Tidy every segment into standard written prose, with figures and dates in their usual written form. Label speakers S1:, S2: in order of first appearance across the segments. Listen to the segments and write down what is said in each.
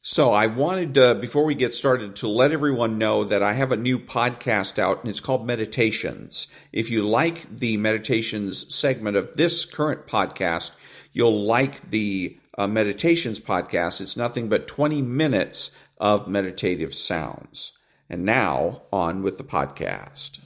S1: So I wanted, before we get started, to let everyone know that I have a new podcast out, and it's called Meditations. If you like the Meditations segment of this current podcast, you'll like the Meditations podcast. It's nothing but 20 minutes of meditative sounds. And now, on with the podcast.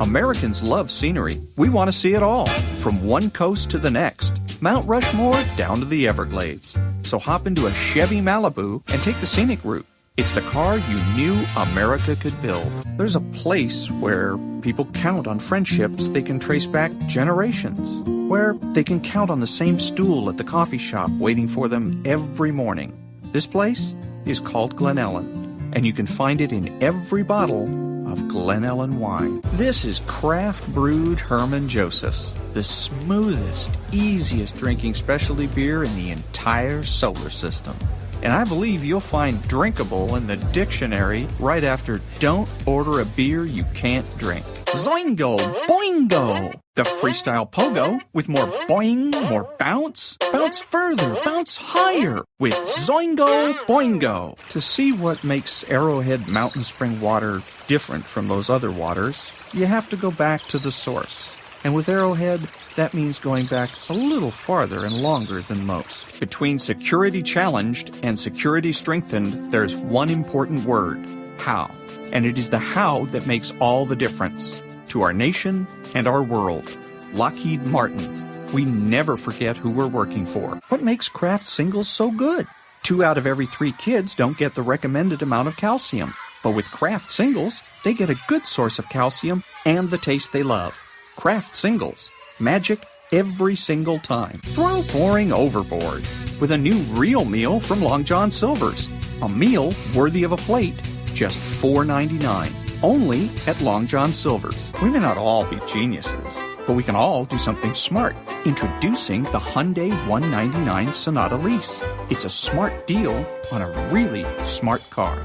S2: Americans love scenery. We want to see it all, from one coast to the next, Mount Rushmore down to the Everglades. So hop into a Chevy Malibu and take the scenic route. It's the car you knew America could build. There's a place where people count on friendships they can trace back generations, where they can count on the same stool at the coffee shop waiting for them every morning. This place is called Glen Ellen, and you can find it in every bottle of Glen Ellen wine. This is craft brewed Herman Joseph's, the smoothest, easiest drinking specialty beer in the entire solar system. And I believe you'll find drinkable in the dictionary right after don't order a beer you can't drink. Zoingo! Boingo! The freestyle pogo with more boing, more bounce. Bounce further, bounce higher with Zoingo Boingo. To see what makes Arrowhead Mountain Spring water different from those other waters, you have to go back to the source. And with Arrowhead, that means going back a little farther and longer than most. Between security challenged and security strengthened, there's one important word: how. And it is the how that makes all the difference to our nation and our world. Lockheed Martin. We never forget who we're working for. What makes Kraft Singles so good? 2 out of every 3 kids don't get the recommended amount of calcium. But with Kraft Singles, they get a good source of calcium and the taste they love. Kraft Singles. Magic every single time. Throw boring overboard with a new real meal from Long John Silver's. A meal worthy of a plate. Just $4.99. Only at Long John Silver's. We may not all be geniuses, but we can all do something smart. Introducing the Hyundai 199 Sonata Lease. It's a smart deal on a really smart car.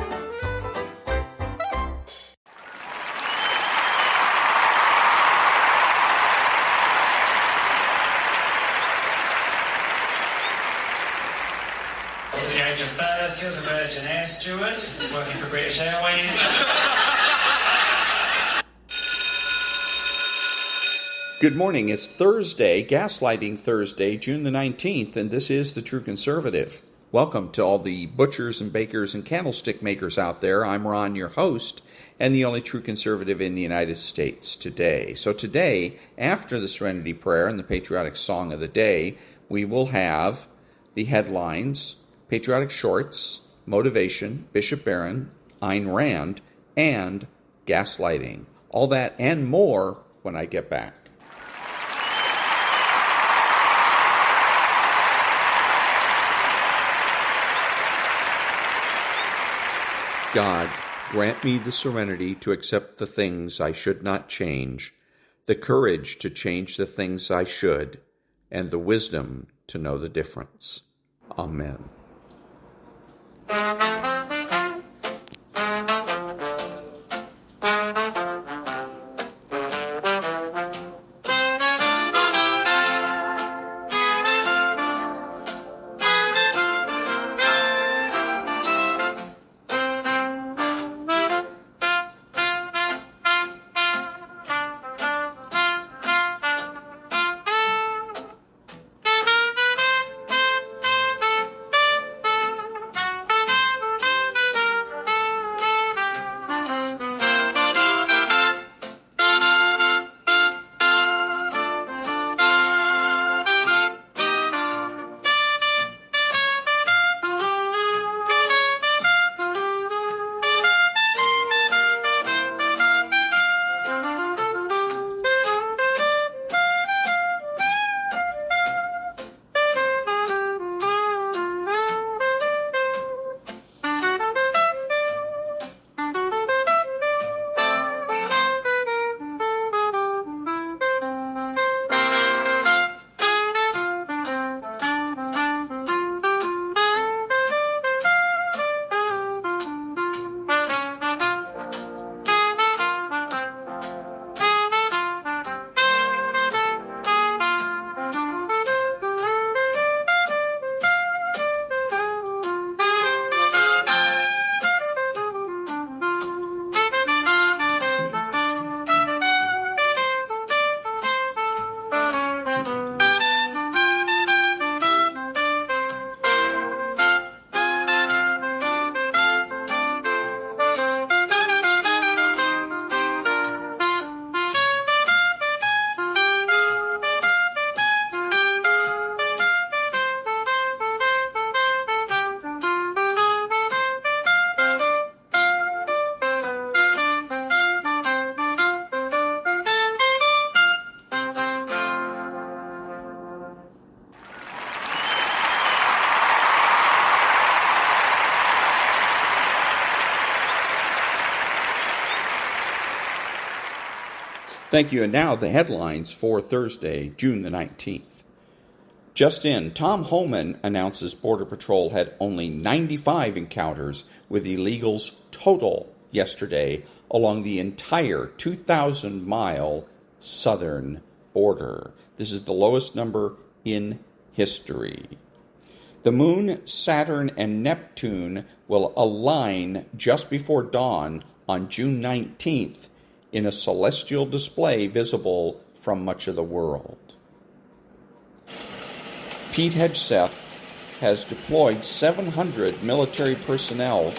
S3: To the age of 30 as a Virgin Air steward, working for British Airways.
S1: Good morning. It's Thursday, Gaslighting Thursday, June the 19th, and this is The True Conservative. Welcome to all the butchers and bakers and candlestick makers out there. I'm Ron, your host, and the only true conservative in the United States today. So today, after the Serenity Prayer and the patriotic song of the day, we will have the headlines: Patriotic Shorts, Motivation, Bishop Barron, Ayn Rand, and Gaslighting. All that and more when I get back. God, grant me the serenity to accept the things I should not change, the courage to change the things I should, and the wisdom to know the difference. Amen. Thank you. And now the headlines for Thursday, June the 19th. Just in, Tom Homan announces Border Patrol had only 95 encounters with illegals total yesterday along the entire 2,000-mile southern border. This is the lowest number in history. The Moon, Saturn, and Neptune will align just before dawn on June 19th in a celestial display visible from much of the world. Pete Hegseth has deployed 700 military personnel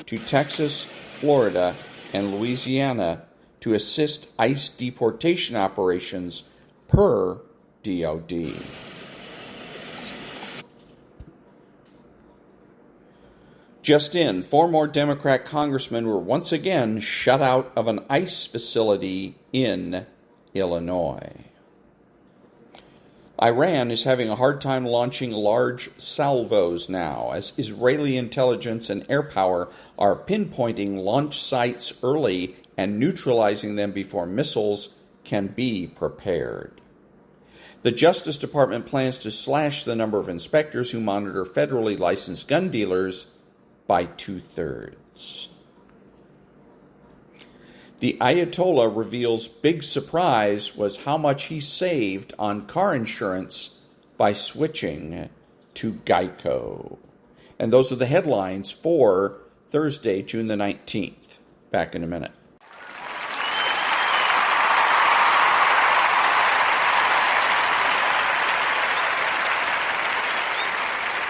S1: to Texas, Florida, and Louisiana to assist ICE deportation operations per DOD. Just in, 4 more Democrat congressmen were once again shut out of an ICE facility in Illinois. Iran is having a hard time launching large salvos now, as Israeli intelligence and air power are pinpointing launch sites early and neutralizing them before missiles can be prepared. The Justice Department plans to slash the number of inspectors who monitor federally licensed gun dealers by 2/3. The Ayatollah reveals big surprise was how much he saved on car insurance by switching to Geico. And those are the headlines for Thursday, June the 19th. Back in a minute.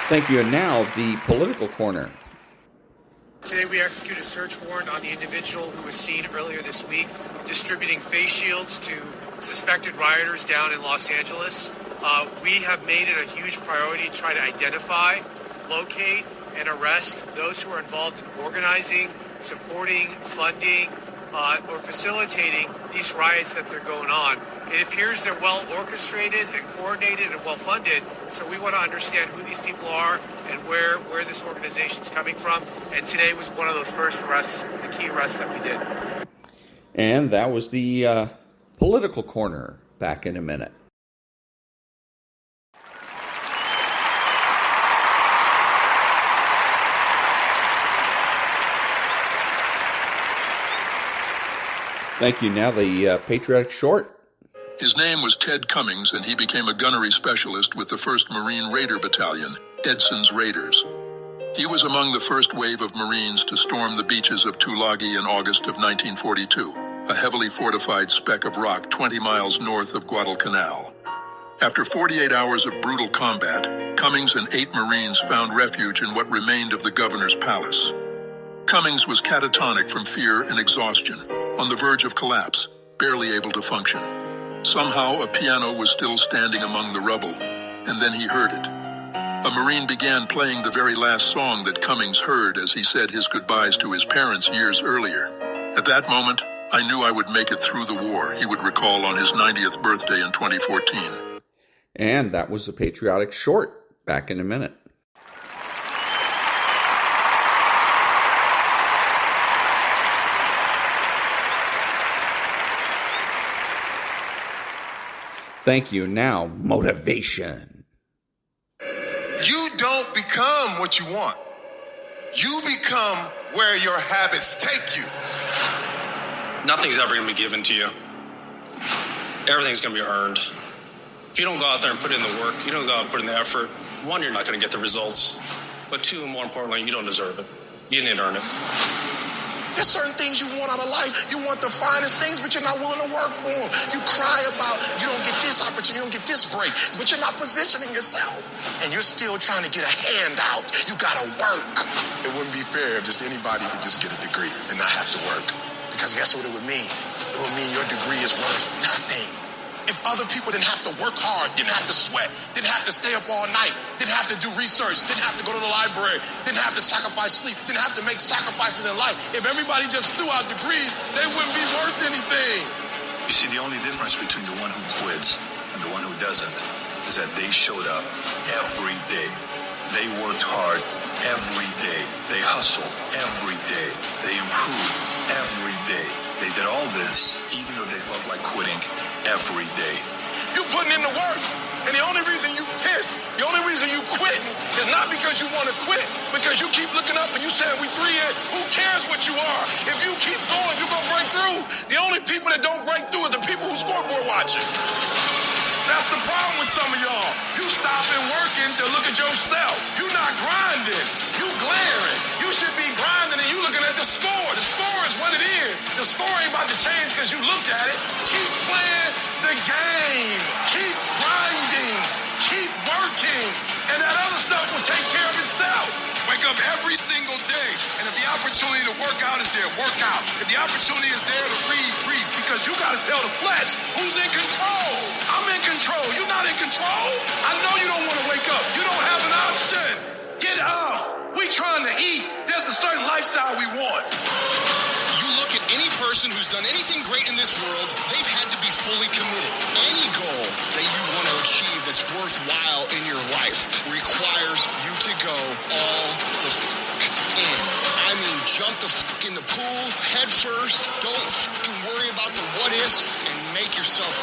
S1: Thank you. And now, the political corner.
S4: Today we execute a search warrant on the individual who was seen earlier this week distributing face shields to suspected rioters down in Los Angeles. We have made it a huge priority to try to identify, locate, and arrest those who are involved in organizing, supporting, funding, or facilitating these riots that they're going on. It appears they're well orchestrated and coordinated and well funded, so we want to understand who these people are and where this organization is coming from. And today was one of those first arrests, the key arrests that we did.
S1: And that was the political corner. Back in a minute. Thank you. Now the patriotic short.
S5: His name was Ted Cummings, and he became a gunnery specialist with the 1st Marine Raider Battalion, Edson's Raiders. He was among the first wave of Marines to storm the beaches of Tulagi in August of 1942, a heavily fortified speck of rock 20 miles north of Guadalcanal. After 48 hours of brutal combat, Cummings and 8 Marines found refuge in what remained of the governor's palace. Cummings was catatonic from fear and exhaustion, on the verge of collapse, barely able to function. Somehow a piano was still standing among the rubble, and then he heard it. A Marine began playing the very last song that Cummings heard as he said his goodbyes to his parents years earlier. At that moment, I knew I would make it through the war, he would recall on his 90th birthday in 2014.
S1: And that was the patriotic short. Back in a minute. Thank you. Now, motivation.
S6: You don't become what you want. You become where your habits take you.
S7: Nothing's ever going to be given to you. Everything's going to be earned. If you don't go out there and put in the work, you don't go out and put in the effort, 1, you're not going to get the results. But 2, more importantly, you don't deserve it. You didn't earn it.
S6: There's certain things you want out of life. You want the finest things, but you're not willing to work for them. You cry about you don't get this opportunity, you don't get this break, but you're not positioning yourself. And you're still trying to get a handout. You got to work. It wouldn't be fair if just anybody could just get a degree and not have to work. Because guess what it would mean? It would mean your degree is worth nothing. If other people didn't have to work hard, didn't have to sweat, didn't have to stay up all night, didn't have to do research, didn't have to go to the library, didn't have to sacrifice sleep, didn't have to make sacrifices in life, if everybody just threw out degrees, they wouldn't be worth anything.
S8: You see, the only difference between the one who quits and the one who doesn't is that they showed up every day. They worked hard every day. They hustled every day. They improved every day. They did all this even though they felt like quitting every day.
S6: You putting in the work, and the only reason you pissed, the only reason you quit is not because you want to quit, because you keep looking up and you saying we 3 in. Who cares what you are? If you keep going, you're gonna break through. The only people that don't break through are the people who scoreboard watching. That's the problem with some of y'all. You stopping working to look at yourself. You not grinding. You glaring. You should be grinding and you looking at the score. The score is what it is. The score ain't about to change because you looked at it. Keep playing the game. Keep grinding. Keep working. And that other stuff will take care of itself. Wake up every single day. And if the opportunity to work out is there, work out. If the opportunity is there to read, read. Because you got to tell the flesh who's in control. I'm in control. You're not in control. I know you don't want to wake up. You don't have an option. Get up. We trying to eat. There's a certain lifestyle we want.
S9: You look at any person who's done anything great in this world, they've had to be fully committed. Any goal that you want to achieve that's worthwhile in your life requires you to go all the in. I mean, jump the in the pool, head first, don't worry about the what ifs, and make yourself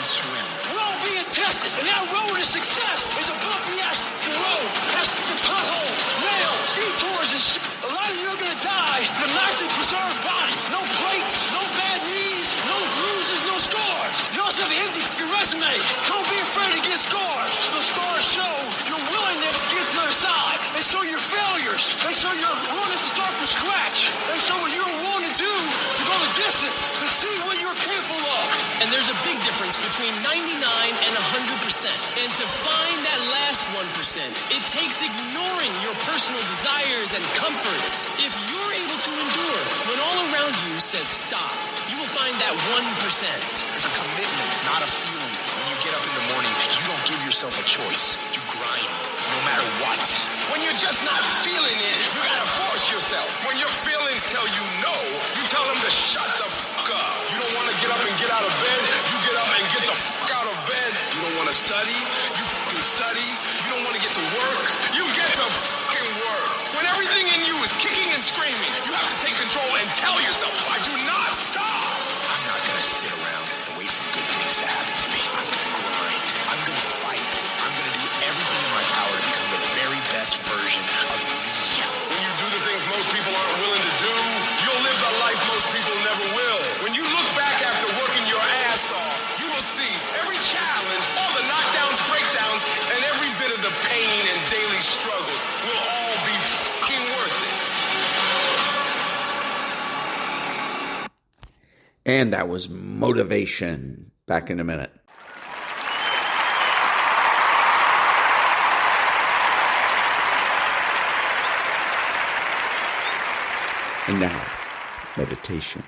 S9: swim.
S10: We're all being tested, and that road to success is a bumpy ass road. Has potholes, nails, detours, and shit. A lot of you are gonna die with a nicely preserved body. No plates, no bad knees, no bruises, no scars. You also have an empty resume. Don't be afraid to get scars. The scars show your willingness to get to the other side. They show your failures. They show your willingness to start from scratch. They show what you're willing to do to go the distance, to see what you're capable of.
S11: And there's a big difference between 99 and 100%. And to find that last 1%, it takes ignoring your personal desires and comforts. If you're able to endure when all around you says stop, you will find that 1%.
S9: It's a commitment, not a feeling. When you get up in the morning, you don't give yourself a choice. You grind, no matter what.
S6: When you're just not feeling it, you gotta force yourself. When your feelings tell you no, you tell them to shut the fuck up. You don't want to get up and get out of bed, you get up and get the fuck out of bed. You don't want to study, you fucking study. You don't want to get to work, you get to fucking work. When everything in you is kicking and screaming, you have to take control and tell yourself, I do not stop.
S9: I'm not gonna sit around and wait for good things to happen to me. I'm gonna grind. I'm gonna fight. I'm gonna do everything in my power to become the very best version of me.
S6: When you do the things most people aren't willing to do, you'll live the life most people never will. When you look back after working your ass off, you will see every challenge, all the knockdowns, breakdowns, and every bit of the pain and daily struggle will all be fucking worth it.
S1: And that was Motivation. Back in a minute. And now, meditation.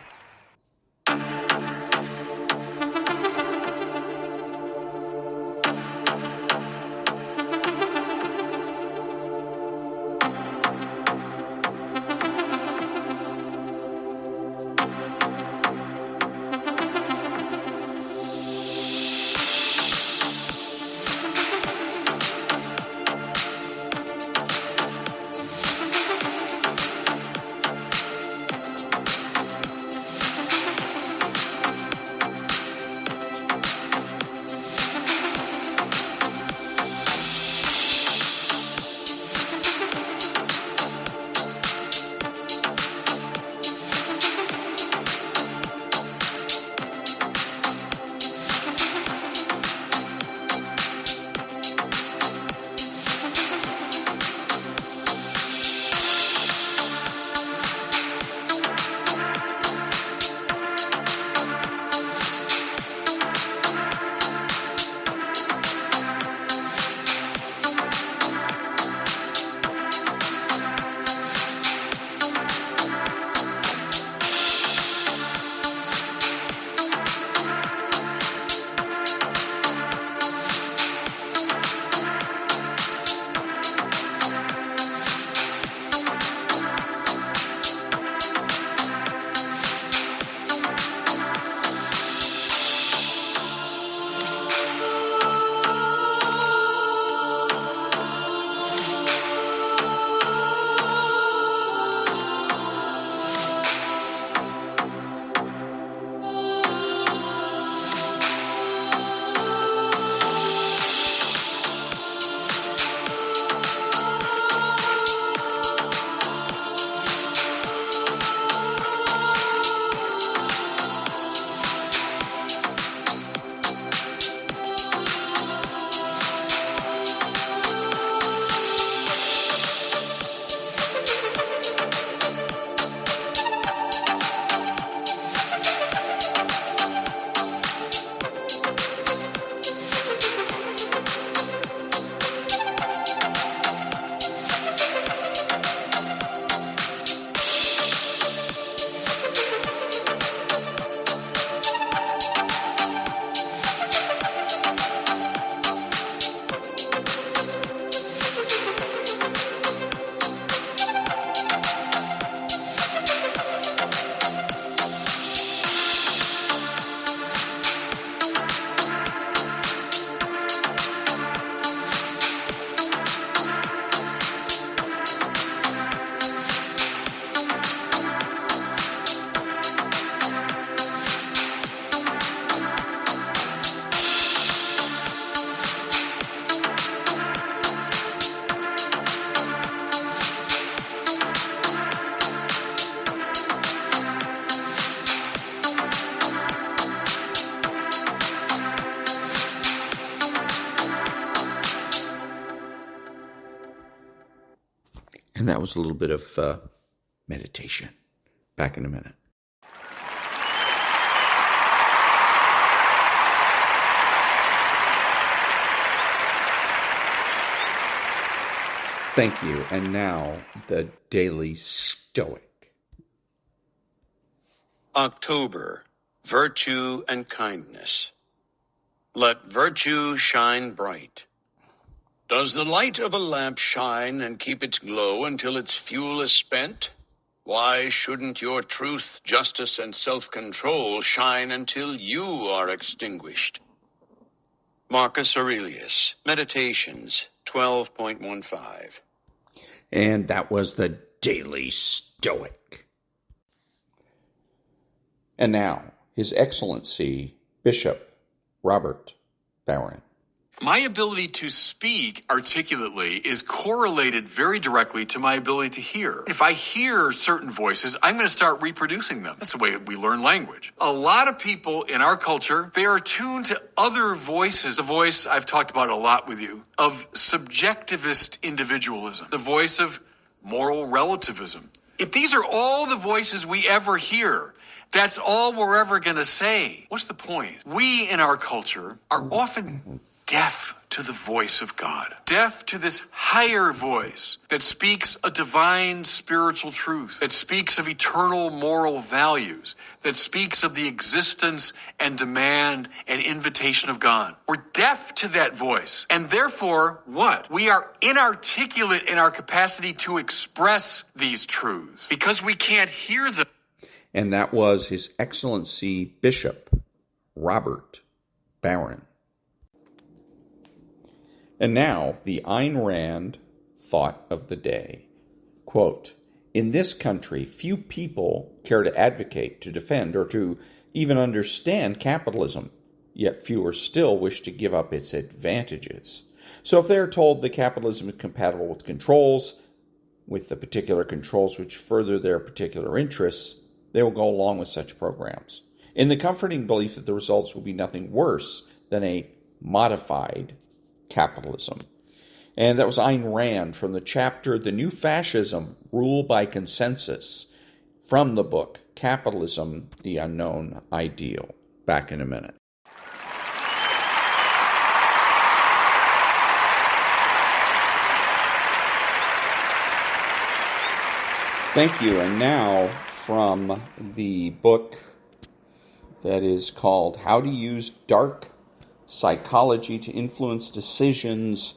S1: that was a little bit of meditation. Back in a minute. Thank you. And now, the Daily Stoic.
S12: October, virtue and kindness. Let virtue shine bright. Does the light of a lamp shine and keep its glow until its fuel is spent? Why shouldn't your truth, justice, and self-control shine until you are extinguished? Marcus Aurelius, Meditations 12.15.
S1: And that was the Daily Stoic. And now, His Excellency, Bishop Robert Barron.
S13: My ability to speak articulately is correlated very directly to my ability to hear. If I hear certain voices, I'm going to start reproducing them. That's the way we learn language. A lot of people in our culture, they are tuned to other voices. The voice I've talked about a lot with you of subjectivist individualism, the voice of moral relativism. If these are all the voices we ever hear, that's all we're ever going to say. What's the point? We in our culture are often deaf to the voice of God, deaf to this higher voice that speaks a divine spiritual truth, that speaks of eternal moral values, that speaks of the existence and demand and invitation of God. We're deaf to that voice. And therefore, what? We are inarticulate in our capacity to express these truths because we can't hear them.
S1: And that was His Excellency Bishop Robert Barron. And now, the Ayn Rand thought of the day. Quote, in this country, few people care to advocate, to defend, or to even understand capitalism, yet fewer still wish to give up its advantages. So if they are told that capitalism is compatible with controls, with the particular controls which further their particular interests, they will go along with such programs, in the comforting belief that the results will be nothing worse than a modified capitalism. And that was Ayn Rand from the chapter, The New Fascism, Rule by Consensus, from the book, Capitalism, the Unknown Ideal. Back in a minute. Thank you. And now, from the book that is called How to Use Dark Psychology to Influence Decisions,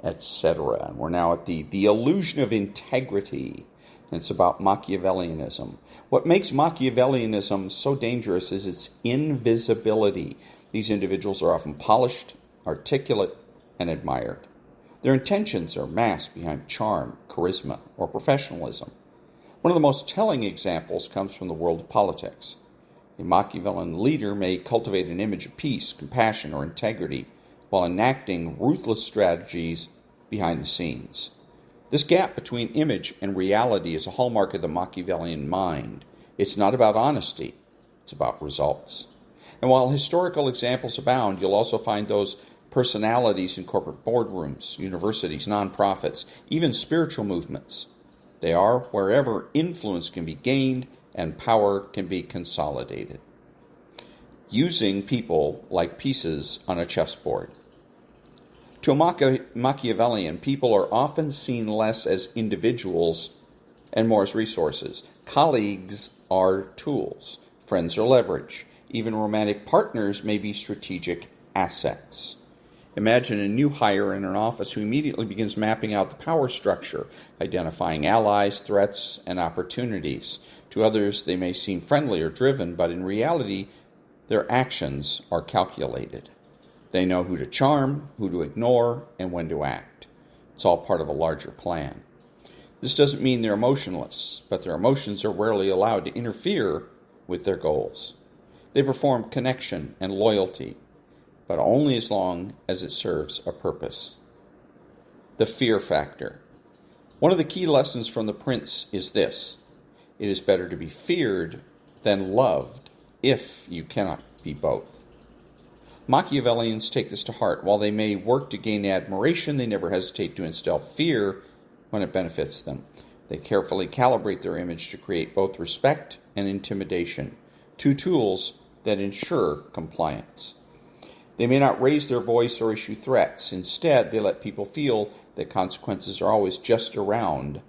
S1: etc. And we're now at the illusion of integrity. And it's about Machiavellianism. What makes Machiavellianism so dangerous is its invisibility. These individuals are often polished, articulate, and admired. Their intentions are masked behind charm, charisma, or professionalism. One of the most telling examples comes from the world of politics. A Machiavellian leader may cultivate an image of peace, compassion, or integrity while enacting ruthless strategies behind the scenes. This gap between image and reality is a hallmark of the Machiavellian mind. It's not about honesty, it's about results. And while historical examples abound, you'll also find those personalities in corporate boardrooms, universities, nonprofits, even spiritual movements. They are wherever influence can be gained and power can be consolidated, using people like pieces on a chessboard. To a Machiavellian, people are often seen less as individuals and more as resources. Colleagues are tools. Friends are leverage. Even romantic partners may be strategic assets. Imagine a new hire in an office who immediately begins mapping out the power structure, identifying allies, threats, and opportunities. To others, they may seem friendly or driven, but in reality, their actions are calculated. They know who to charm, who to ignore, and when to act. It's all part of a larger plan. This doesn't mean they're emotionless, but their emotions are rarely allowed to interfere with their goals. They perform connection and loyalty, but only as long as it serves a purpose. The fear factor. One of the key lessons from The Prince is this: it is better to be feared than loved if you cannot be both. Machiavellians take this to heart. While they may work to gain admiration, they never hesitate to instill fear when it benefits them. They carefully calibrate their image to create both respect and intimidation, two tools that ensure compliance. They may not raise their voice or issue threats. Instead, they let people feel that consequences are always just around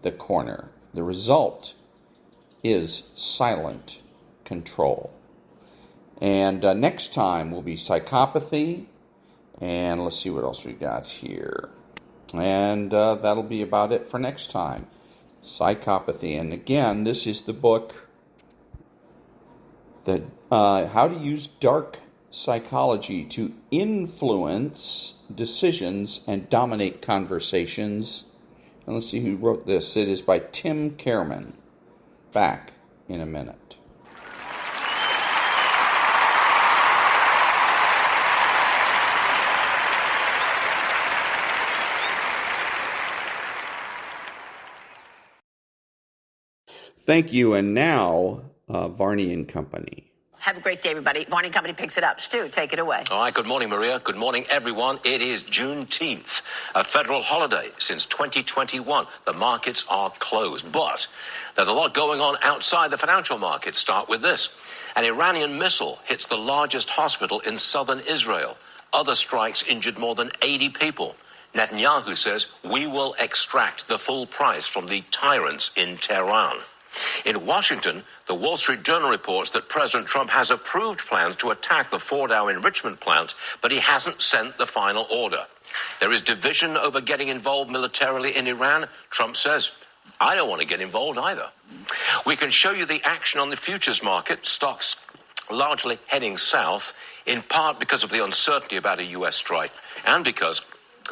S1: the corner. The result is silent control. And next time will be psychopathy. And let's see what else we got here. And that'll be about it for next time. Psychopathy. And again, this is the book, How to Use Dark Psychology to Influence Decisions and Dominate Conversations. And let's see who wrote this. It is by Tim Kerman. Back in a minute. Thank you. And now, Varney and Company.
S14: Have a great day, everybody. Varney and Company picks it up. Stu, take it away.
S15: All right, good morning, Maria. Good morning, everyone. It is Juneteenth, a federal holiday since 2021. The markets are closed, but there's a lot going on outside the financial markets. Start with this. An Iranian missile hits the largest hospital in southern Israel. Other strikes injured more than 80 people. Netanyahu says, we will extract the full price from the tyrants in Tehran. In Washington, the Wall Street Journal reports that President Trump has approved plans to attack the Fordow enrichment plant, but he hasn't sent the final order. There is division over getting involved militarily in Iran. Trump says, I don't want to get involved either. We can show you the action on the futures market, stocks largely heading south, in part because of the uncertainty about a U.S. strike and because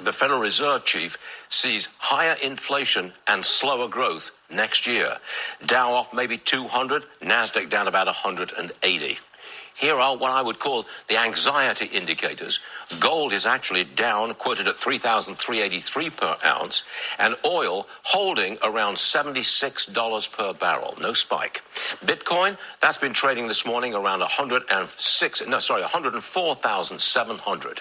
S15: the Federal Reserve Chief sees higher inflation and slower growth next year. Dow off maybe 200, NASDAQ down about 180. Here are what I would call the anxiety indicators. Gold is actually down, quoted at $3,383 per ounce, and oil holding around $76 per barrel. No spike. Bitcoin, that's been trading this morning around 104,700.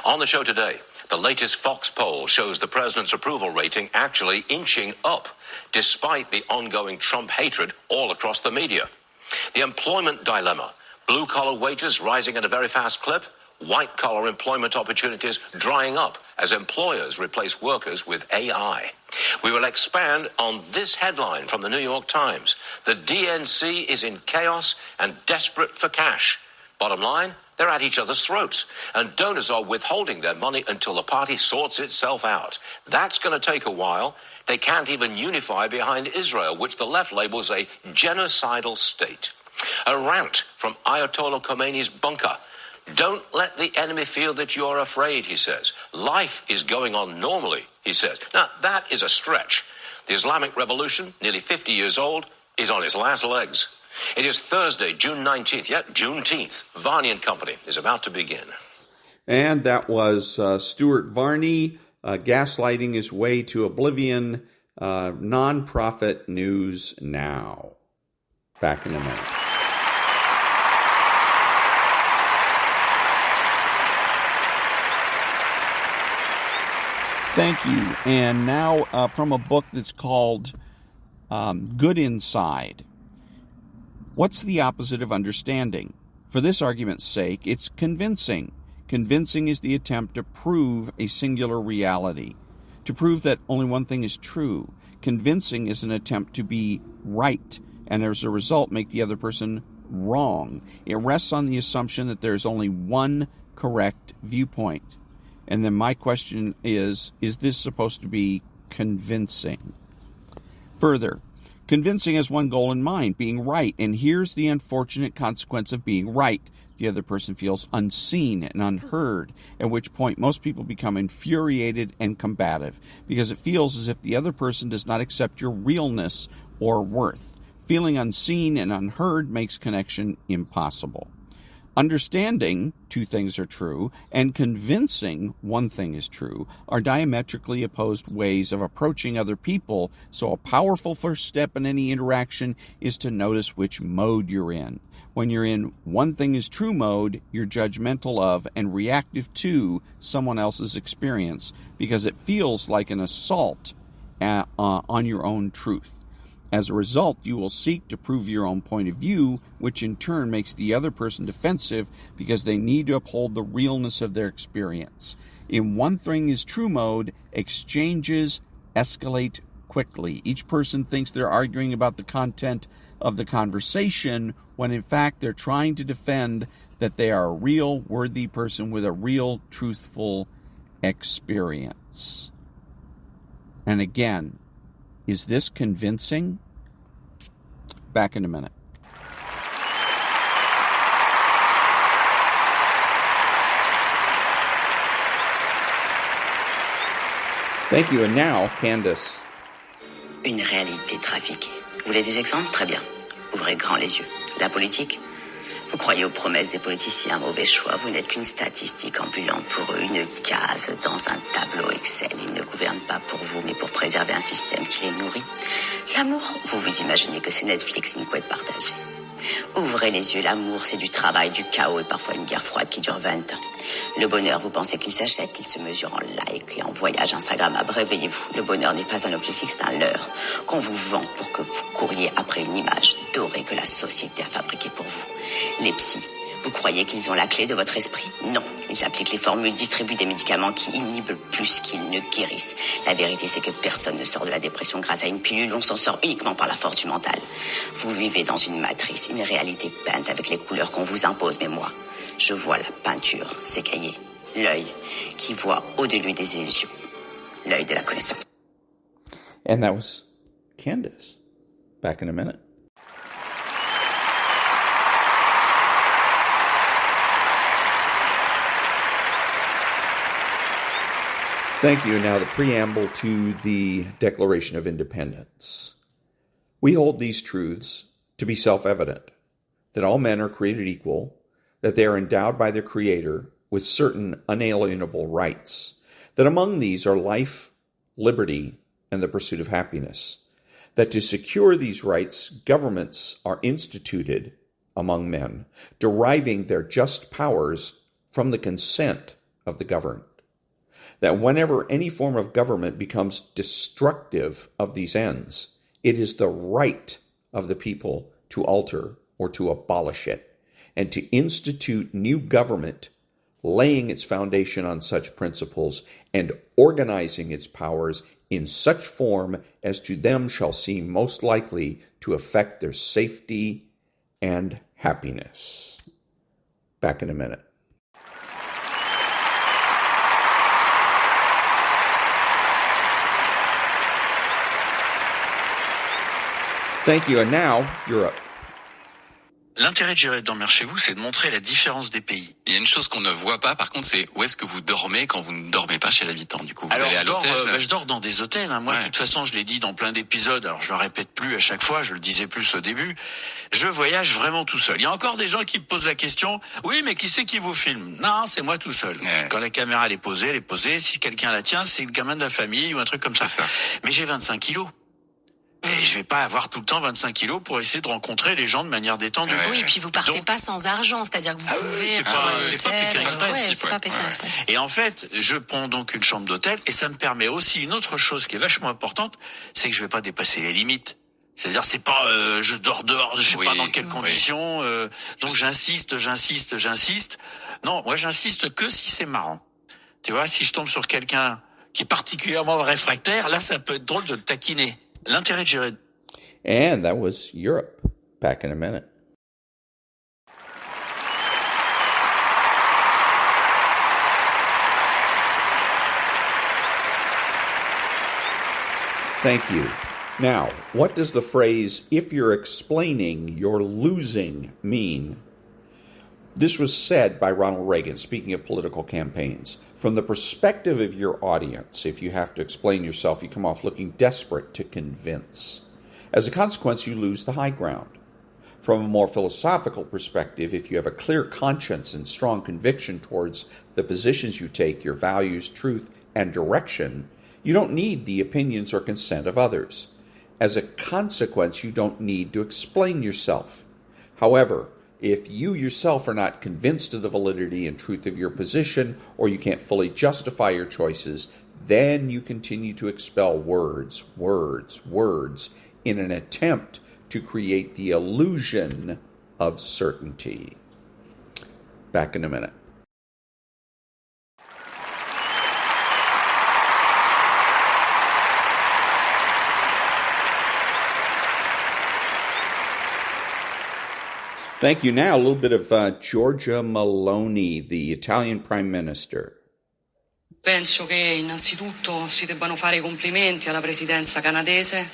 S15: On the show today, the latest Fox poll shows the president's approval rating actually inching up, despite the ongoing Trump hatred all across the media. The employment dilemma. Blue-collar wages rising at a very fast clip. White-collar employment opportunities drying up as employers replace workers with AI. We will expand on this headline from the New York Times. The DNC is in chaos and desperate for cash. Bottom line, they're at each other's throats, and donors are withholding their money until the party sorts itself out. That's going to take a while. They can't even unify behind Israel, which the left labels a genocidal state. A rant from Ayatollah Khomeini's bunker. Don't let the enemy feel that you're afraid, he says. Life is going on normally, he says. Now, that is a stretch. The Islamic Revolution, nearly 50 years old, is on its last legs. It is Thursday, June 19th. Juneteenth. Varney and Company is about to begin.
S1: And that was Stuart Varney, Gaslighting His Way to Oblivion, Nonprofit News Now. Back in a minute. Thank you. And now from a book that's called Good Inside. What's the opposite of understanding? For this argument's sake, it's convincing. Convincing is the attempt to prove a singular reality, to prove that only one thing is true. Convincing is an attempt to be right, and as a result make the other person wrong. It rests on the assumption that there's only one correct viewpoint. And then my question is this supposed to be convincing? Further, convincing has one goal in mind, being right. And here's the unfortunate consequence of being right. The other person feels unseen and unheard, at which point most people become infuriated and combative, because it feels as if the other person does not accept your realness or worth. Feeling unseen and unheard makes connection impossible. Understanding two things are true and convincing one thing is true are diametrically opposed ways of approaching other people, so a powerful first step in any interaction is to notice which mode you're in. When you're in one thing is true mode, you're judgmental of and reactive to someone else's experience because it feels like an assault on your own truth. As a result, you will seek to prove your own point of view, which in turn makes the other person defensive because they need to uphold the realness of their experience. In one thing is true mode, exchanges escalate quickly. Each person thinks they're arguing about the content of the conversation when in fact they're trying to defend that they are a real, worthy person with a real, truthful experience. And again, is this convincing? Back in a minute. Thank you. And now, Candace.
S16: Une réalité trafiquée. Vous voulez des exemples? Très bien. Ouvrez grand les yeux. La politique? Vous croyez aux promesses des politiciens, mauvais choix. Vous n'êtes qu'une statistique ambulante pour eux, une case dans un tableau Excel. Ils ne gouvernent pas pour vous, mais pour préserver un système qui les nourrit. L'amour, vous vous imaginez que c'est Netflix, une couette partagée. Ouvrez les yeux, l'amour, c'est du travail, du chaos et parfois une guerre froide qui dure 20 ans. Le bonheur, vous pensez qu'il s'achète, qu'il se mesure en likes et en voyage Instagrammable. Réveillez-vous, le bonheur n'est pas un objectif, c'est un leurre qu'on vous vend pour que vous couriez après une image dorée que la société a fabriquée pour vous. Les psys, vous croyez qu'ils ont la clé de votre esprit? Non, ils appliquent les formules, distribuent des médicaments qui inhibent plus qu'ils ne guérissent. La vérité, c'est que personne ne sort de la dépression grâce à une pilule, on s'en sort uniquement par la force du mental. Vous vivez dans une matrice, une réalité peinte avec les couleurs qu'on vous impose, mais moi, je vois la peinture s'écailler. L'œil qui voit au-delà des illusions. L'œil de la connaissance.
S1: And that was Candace. Back in a minute. Thank you. Now the preamble to the Declaration of Independence. We hold these truths to be self-evident, that all men are created equal, that they are endowed by their Creator with certain unalienable rights, that among these are life, liberty, and the pursuit of happiness, that to secure these rights, governments are instituted among men, deriving their just powers from the consent of the governed, that whenever any form of government becomes destructive of these ends, it is the right of the people to alter or to abolish it, and to institute new government, laying its foundation on such principles and organizing its powers in such form as to them shall seem most likely to affect their safety and happiness. Back in a minute. Thank you. And now, Europe.
S8: L'intérêt de gérer dormir chez vous, c'est de montrer la différence des pays.
S17: Il y a une chose qu'on ne voit pas, par contre, c'est où est-ce que vous dormez quand vous ne dormez pas chez l'habitant. Du coup, vous allez à l'hôtel.
S8: Je dors dans des hôtels. Moi, de toute façon, je l'ai dit dans plein d'épisodes. Alors, je le répète plus à chaque fois. Je le disais plus au début. Je voyage vraiment tout seul. Il y a encore des gens qui me posent la question. Oui, mais qui c'est qui vous filme? Non, c'est moi tout seul. Quand la caméra elle est posée. Si quelqu'un la tient, c'est le gamin de la famille ou un truc comme ça. Mais j'ai 25 kilos. Et je vais pas avoir tout le temps 25 kilos pour essayer de rencontrer les gens de manière détendue.
S18: Oui, et puis vous partez pas sans argent, c'est-à-dire que vous pouvez...
S8: c'est pas Pékin Express.
S18: C'est pas Pékin Express.
S8: Et en fait, je prends donc une chambre d'hôtel et ça me permet aussi une autre chose qui est vachement importante, c'est que je vais pas dépasser les limites. C'est-à-dire, c'est pas je dors dehors, je sais pas dans quelles conditions. Donc j'insiste. Non, moi j'insiste que si c'est marrant. Tu vois, si je tombe sur quelqu'un qui est particulièrement réfractaire, là ça peut être drôle de le taquiner. L'intérêt de gérer.
S1: And that was Europe. Back in a minute. Thank you. Now, what does the phrase, if you're explaining, you're losing, mean? This was said by Ronald Reagan, speaking of political campaigns. From the perspective of your audience, if you have to explain yourself, you come off looking desperate to convince. As a consequence, you lose the high ground. From a more philosophical perspective, if you have a clear conscience and strong conviction towards the positions you take, your values, truth, and direction, you don't need the opinions or consent of others. As a consequence, you don't need to explain yourself. However, if you yourself are not convinced of the validity and truth of your position, or you can't fully justify your choices, then you continue to expel words in an attempt to create the illusion of certainty. Back in a minute. Thank you. Now, a little bit of Giorgia Meloni, the Italian Prime Minister.
S19: Penso che innanzitutto si debbano fare i complimenti alla presidenza canadese,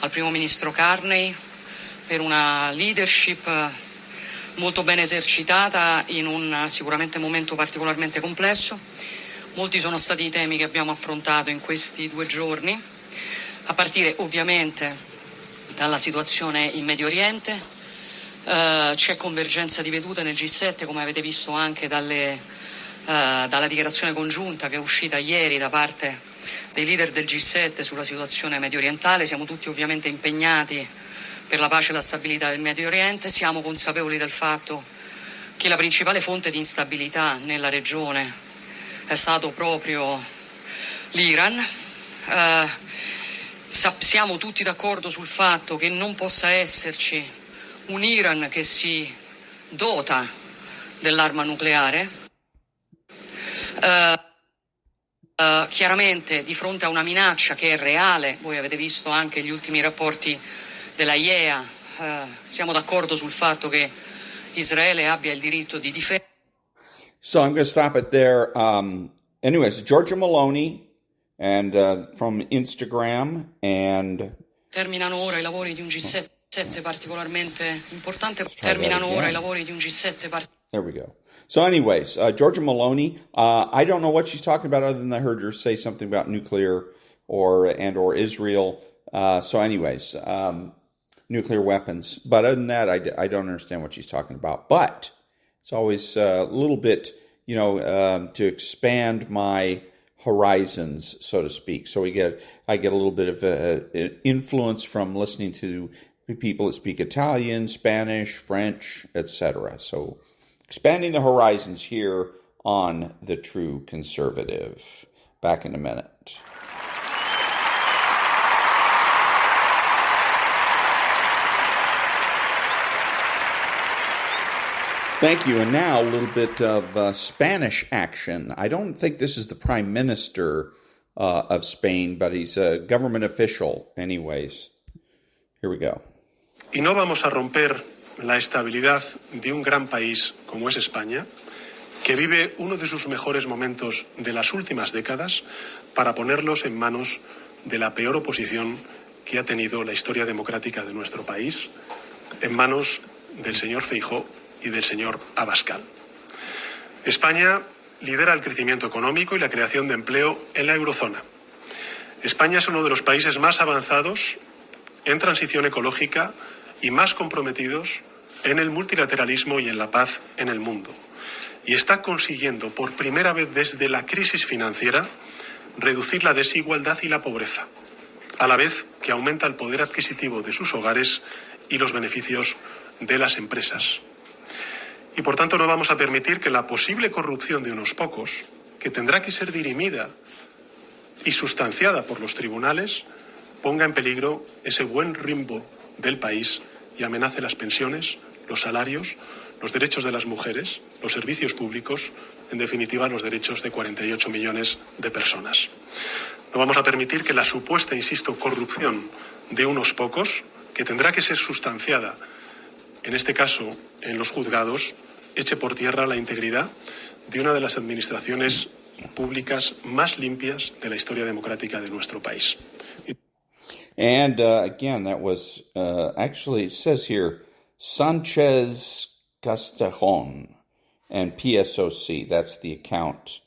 S19: al primo ministro Carney, per una leadership molto ben esercitata in un sicuramente momento particolarmente complesso. Molti sono stati i temi che abbiamo affrontato in questi 2 giorni, a partire ovviamente dalla situazione in Medio Oriente. C'è convergenza di vedute nel G7, come avete visto anche dalla dichiarazione congiunta che è uscita ieri da parte dei leader del G7 sulla situazione medio orientale. Siamo tutti ovviamente impegnati per la pace e la stabilità del Medio Oriente. Siamo consapevoli del fatto che la principale fonte di instabilità nella regione è stato proprio l'Iran. Siamo tutti d'accordo sul fatto che non possa esserci un Iran che si dota dell'arma nucleare. Chiaramente di fronte a una minaccia che è reale, voi avete visto anche gli ultimi rapporti della IEA, siamo d'accordo sul fatto che Israele abbia il diritto di difesa.
S1: So I'm going to stop it there. Anyways, Giorgia Meloni and from Instagram and
S19: terminano ora i lavori di un G7 particolarmente importante. Terminano ora i lavori di un G7
S1: There we go. So anyways, Giorgia Meloni, I don't know what she's talking about other than I heard her say something about nuclear or Israel. So anyways, nuclear weapons. But other than that, I don't understand what she's talking about. But it's always a little bit, to expand my horizons, so to speak. So I get a little bit of influence from listening to people that speak Italian, Spanish, French, etc. So expanding the horizons here on The True Conservative. Back in a minute. Thank you. And now a little bit of Spanish action. I don't think this is the Prime Minister of Spain, but he's a government official anyways. Here we go.
S4: Y no vamos a romper la estabilidad de un gran país como es España, que vive uno de sus mejores momentos de las últimas décadas, para ponerlos en manos de la peor oposición que ha tenido la historia democrática de nuestro país, en manos del señor Feijóo y del señor Abascal. España lidera el crecimiento económico y la creación de empleo en la eurozona. España es uno de los países más avanzados en transición ecológica y más comprometidos en el multilateralismo y en la paz en el mundo. Y está consiguiendo por primera vez desde la crisis financiera reducir la desigualdad y la pobreza, a la vez que aumenta el poder adquisitivo de sus hogares y los beneficios de las empresas. Y por tanto no vamos a permitir que la posible corrupción de unos pocos, que tendrá que ser dirimida y sustanciada por los tribunales, ponga en peligro ese buen rumbo del país y amenace las pensiones, los salarios, los derechos de las mujeres, los servicios públicos, en definitiva los derechos de 48 millones de personas. No vamos a permitir que la supuesta, insisto, corrupción de unos pocos, que tendrá que ser sustanciada, en este caso en los juzgados, eche por tierra la integridad de una de las administraciones públicas más limpias de la historia democrática de nuestro país.
S1: And again, that was actually, it says here, Sanchez Castejon and PSOC. That's the account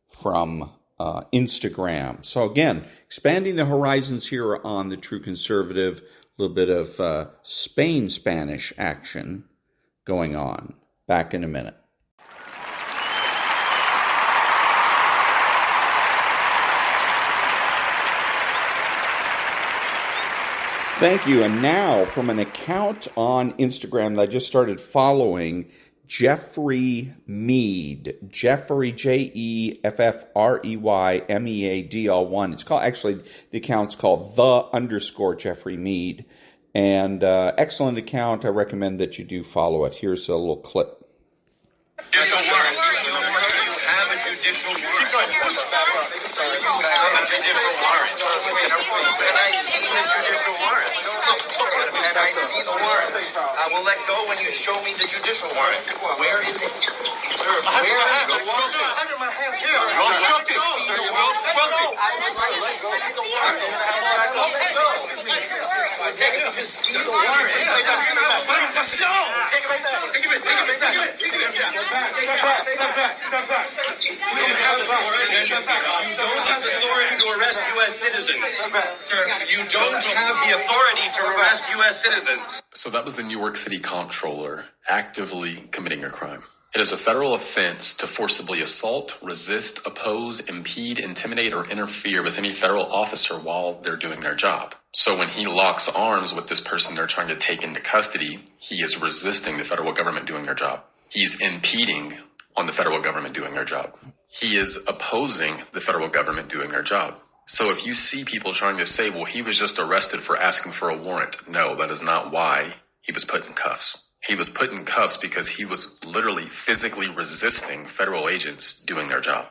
S1: from Instagram. So again, expanding the horizons here on The True Conservative, a little bit of Spain Spanish action going on. Back in a minute. Thank you. And now from an account on Instagram that I just started following, Jeffrey Mead. Jeffrey, JEFFREYMEADL1. It's called, actually, the account's called _Jeffrey Mead. And excellent account. I recommend that you do follow it. Here's a little clip.
S20: Judicial warrant. You have a judicial warrant. And I see the judicial warrant. And I see the warrant. I will let go when you show me the judicial warrant. Where is it? Sir, where is the warrant? Under my hand. Here. You obstructed. Sir, you obstructed. Take it to see the warrant. Take it right back. Take it back. Step back. We don't have authority. You don't have the authority to arrest U.S. citizens. Sir, you don't have the authority to arrest U.S. citizens.
S17: So that was the New York City comptroller actively committing a crime. It is a federal offense to forcibly assault, resist, oppose, impede, intimidate, or interfere with any federal officer while they're doing their job. So when he locks arms with this person they're trying to take into custody, he is resisting the federal government doing their job. He's impeding on the federal government doing their job. He is opposing the federal government doing their job. So if you see people trying to say, well, he was just arrested for asking for a warrant, no, that is not why he was put in cuffs. He was put in cuffs because he was literally physically resisting federal agents doing their job.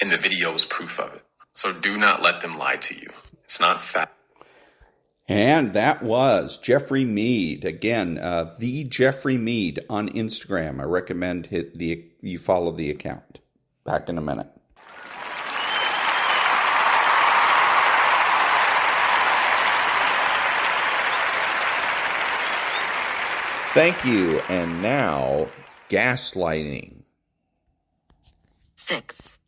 S17: And the video is proof of it. So do not let them lie to you. It's not fact.
S1: And that was Jeffrey Mead. Again, the Jeffrey Mead on Instagram. I recommend you follow the account. Back in a minute. Thank you. And now, gaslighting.
S18: 6.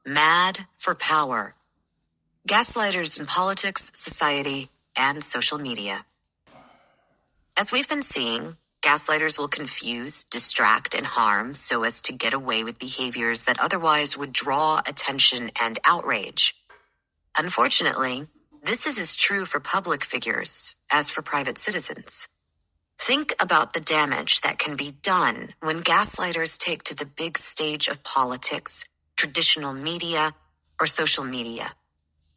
S18: Mad for power. Gaslighters in politics, society, and social media. As we've been seeing, gaslighters will confuse, distract, and harm so as to get away with behaviors that otherwise would draw attention and outrage. Unfortunately, this is as true for public figures as for private citizens. Think about the damage that can be done when gaslighters take to the big stage of politics, traditional media, or social media.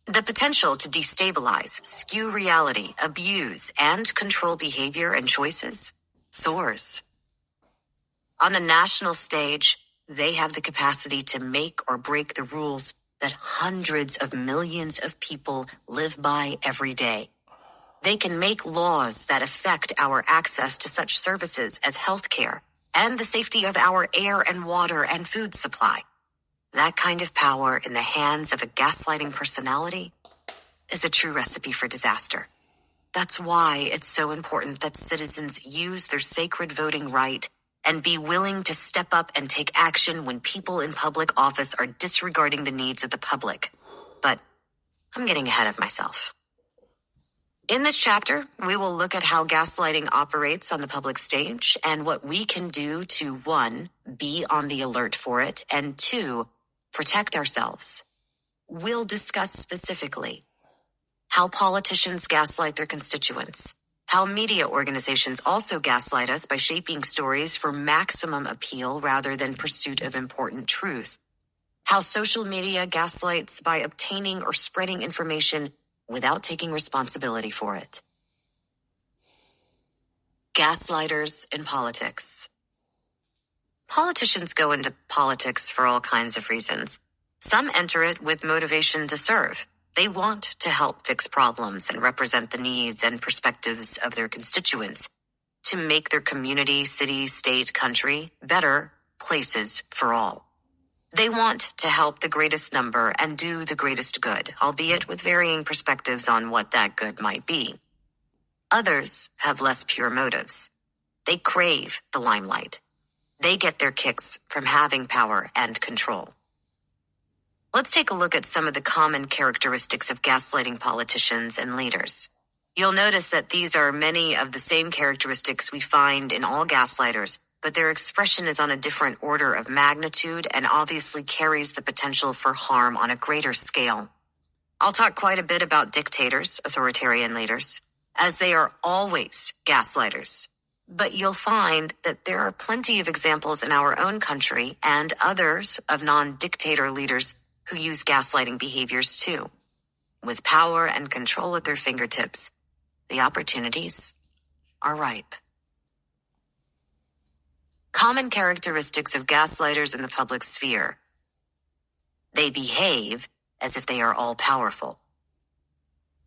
S18: The potential to destabilize, skew reality, abuse, and control behavior and choices soars. On the national stage, they have the capacity to make or break the rules that hundreds of millions of people live by every day. They can make laws that affect our access to such services as healthcare and the safety of our air and water and food supply. That kind of power in the hands of a gaslighting personality is a true recipe for disaster. That's why it's so important that citizens use their sacred voting right and be willing to step up and take action when people in public office are disregarding the needs of the public. But I'm getting ahead of myself. In this chapter, we will look at how gaslighting operates on the public stage and what we can do to, 1, be on the alert for it, and 2, protect ourselves. We'll discuss specifically how politicians gaslight their constituents, how media organizations also gaslight us by shaping stories for maximum appeal rather than pursuit of important truth, how social media gaslights by obtaining or spreading information without taking responsibility for it. Gaslighters in politics. Politicians go into politics for all kinds of reasons. Some enter it with motivation to serve. They want to help fix problems and represent the needs and perspectives of their constituents to make their community, city, state, country better places for all. They want to help the greatest number and do the greatest good, albeit with varying perspectives on what that good might be. Others have less pure motives. They crave the limelight. They get their kicks from having power and control. Let's take a look at some of the common characteristics of gaslighting politicians and leaders. You'll notice that these are many of the same characteristics we find in all gaslighters, but their expression is on a different order of magnitude and obviously carries the potential for harm on a greater scale. I'll talk quite a bit about dictators, authoritarian leaders, as they are always gaslighters. But you'll find that there are plenty of examples in our own country and others of non-dictator leaders who use gaslighting behaviors too. With power and control at their fingertips, the opportunities are ripe. Common characteristics of gaslighters in the public sphere. They behave as if they are all-powerful.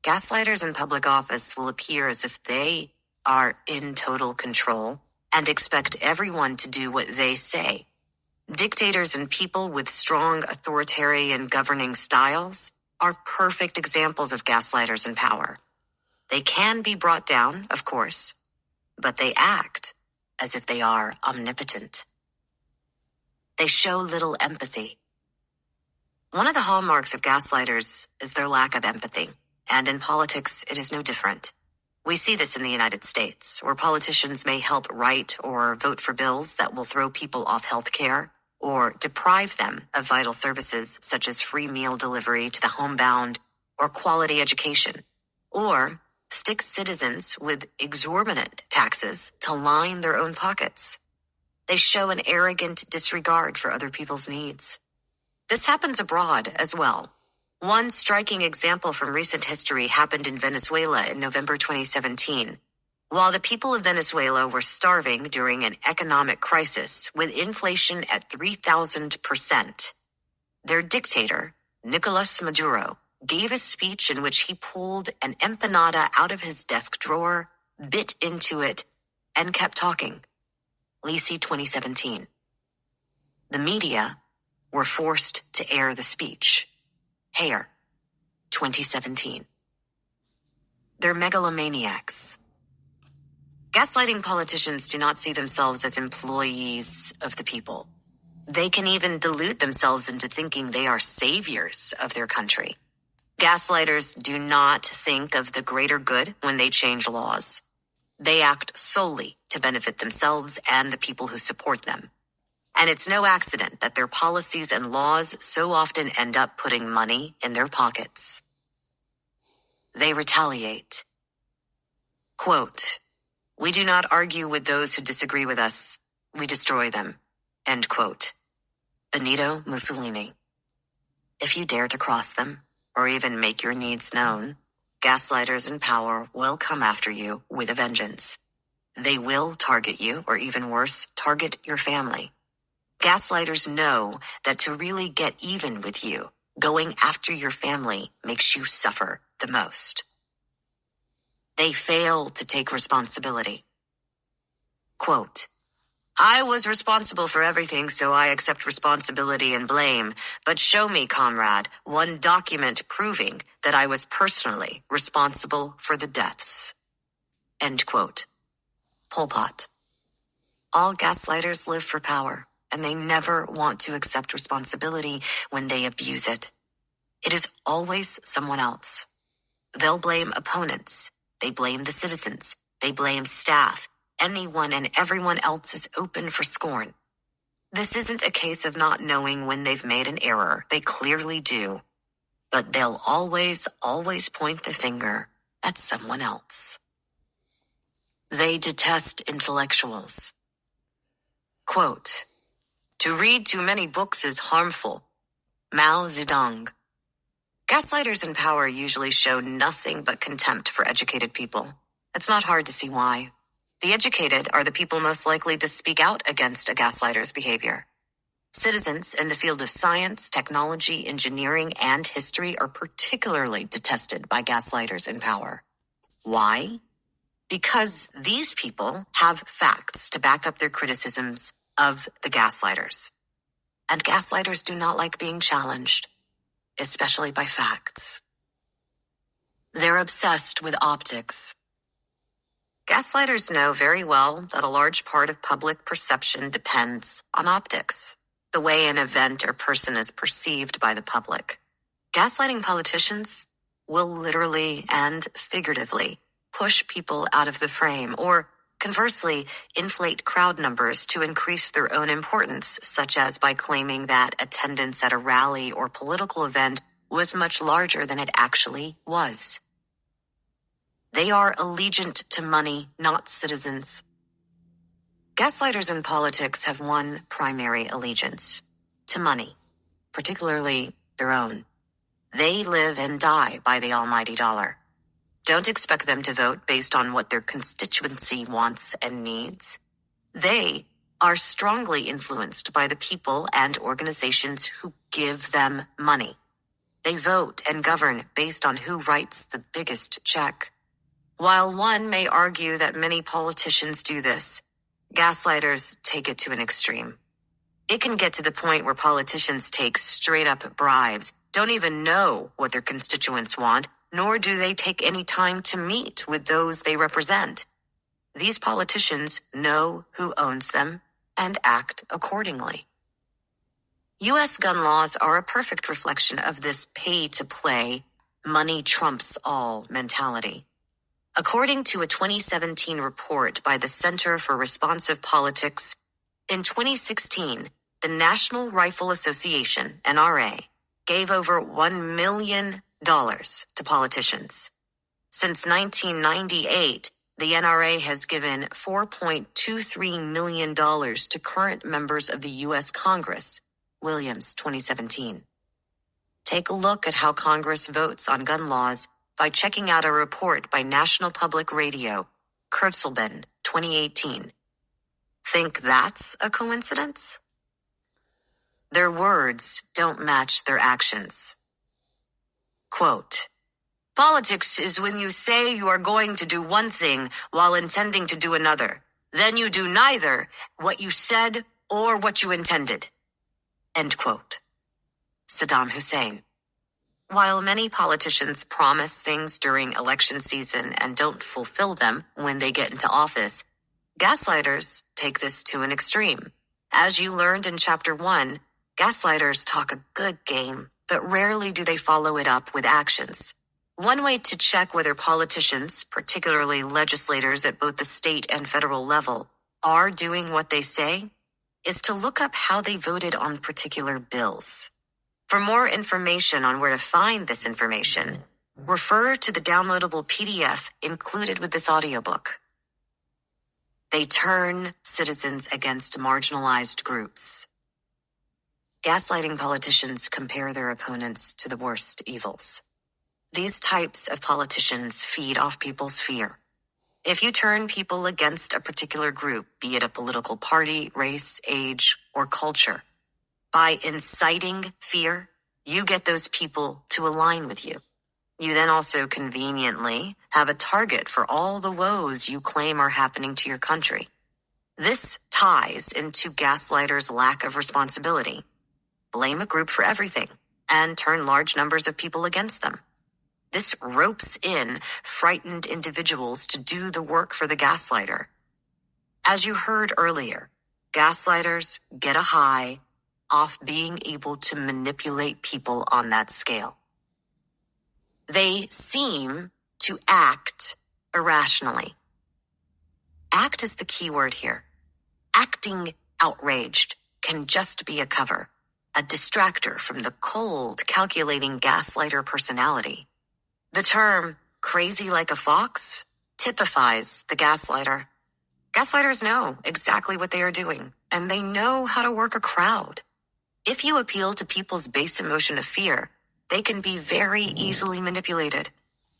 S18: Gaslighters in public office will appear as if they are in total control and expect everyone to do what they say. Dictators and people with strong authoritarian governing styles are perfect examples of gaslighters in power. They can be brought down, of course, but they act as if they are omnipotent. They show little empathy. One of the hallmarks of gaslighters is their lack of empathy, and in politics it is no different. We see this in the United States, where politicians may help write or vote for bills that will throw people off health care or deprive them of vital services such as free meal delivery to the homebound or quality education, or stick citizens with exorbitant taxes to line their own pockets. They show an arrogant disregard for other people's needs. This happens abroad as well. One striking example from recent history happened in Venezuela in November 2017. While the people of Venezuela were starving during an economic crisis with inflation at 3,000%, their dictator, Nicolas Maduro, gave a speech in which he pulled an empanada out of his desk drawer, bit into it, and kept talking. Lisi 2017. The media were forced to air the speech. Hair, 2017. They're megalomaniacs. Gaslighting politicians do not see themselves as employees of the people. They can even delude themselves into thinking they are saviors of their country. Gaslighters do not think of the greater good when they change laws. They act solely to benefit themselves and the people who support them. And it's no accident that their policies and laws so often end up putting money in their pockets. They retaliate. Quote, "We do not argue with those who disagree with us. We destroy them." End quote. Benito Mussolini. If you dare to cross them, or even make your needs known, gaslighters in power will come after you with a vengeance. They will target you, or even worse, target your family. Gaslighters know that to really get even with you, going after your family makes you suffer the most. They fail to take responsibility. Quote, "I was responsible for everything, so I accept responsibility and blame. But show me, comrade, one document proving that I was personally responsible for the deaths." End quote. Pol Pot. All gaslighters live for power, and they never want to accept responsibility when they abuse it. It is always someone else. They'll blame opponents. They blame the citizens. They blame staff. Anyone and everyone else is open for scorn. This isn't a case of not knowing when they've made an error. They clearly do. But they'll always point the finger at someone else. They detest intellectuals. Quote, "To read too many books is harmful." Mao Zedong. Gaslighters in power usually show nothing but contempt for educated people. It's not hard to see why. The educated are the people most likely to speak out against a gaslighter's behavior. Citizens in the field of science, technology, engineering, and history are particularly detested by gaslighters in power. Why? Because these people have facts to back up their criticisms of the gaslighters. And gaslighters do not like being challenged, especially by facts. They're obsessed with optics. Gaslighters know very well that a large part of public perception depends on optics, the way an event or person is perceived by the public. Gaslighting politicians will literally and figuratively push people out of the frame, or conversely, inflate crowd numbers to increase their own importance, such as by claiming that attendance at a rally or political event was much larger than it actually was. They are allegiant to money, not citizens. Gaslighters in politics have one primary allegiance: to money, particularly their own. They live and die by the almighty dollar. Don't expect them to vote based on what their constituency wants and needs. They are strongly influenced by the people and organizations who give them money. They vote and govern based on who writes the biggest check. While one may argue that many politicians do this, gaslighters take it to an extreme. It can get to the point where politicians take straight-up bribes, don't even know what their constituents want, nor do they take any time to meet with those they represent. These politicians know who owns them and act accordingly. U.S. gun laws are a perfect reflection of this pay-to-play, money trumps all mentality. According to a 2017 report by the Center for Responsive Politics, in 2016, the National Rifle Association, NRA, gave over $1 million to politicians. Since 1998, the NRA has given $4.23 million to current members of the U.S. Congress, Williams, 2017. Take a look at how Congress votes on gun laws by checking out a report by National Public Radio, Kurtzleben, 2018. Think that's a coincidence? Their words don't match their actions. Quote, "Politics is when you say you are going to do one thing while intending to do another. Then you do neither what you said or what you intended." End quote. Saddam Hussein. While many politicians promise things during election season and don't fulfill them when they get into office, gaslighters take this to an extreme. As you learned in Chapter 1, gaslighters talk a good game, but rarely do they follow it up with actions. One way to check whether politicians, particularly legislators at both the state and federal level, are doing what they say is to look up how they voted on particular bills. For more information on where to find this information, refer to the downloadable PDF included with this audiobook. They turn citizens against marginalized groups. Gaslighting politicians compare their opponents to the worst evils. These types of politicians feed off people's fear. If you turn people against a particular group, be it a political party, race, age, or culture, by inciting fear, you get those people to align with you. You then also conveniently have a target for all the woes you claim are happening to your country. This ties into gaslighters' lack of responsibility. Blame a group for everything and turn large numbers of people against them. This ropes in frightened individuals to do the work for the gaslighter. As you heard earlier, gaslighters get a high off being able to manipulate people on that scale. They seem to act irrationally. Act is the key word here. Acting outraged can just be a cover, a distractor from the cold, calculating gaslighter personality. The term crazy like a fox typifies the gaslighter. Gaslighters know exactly what they are doing, and they know how to work a crowd. If you appeal to people's base emotion of fear, they can be very easily manipulated.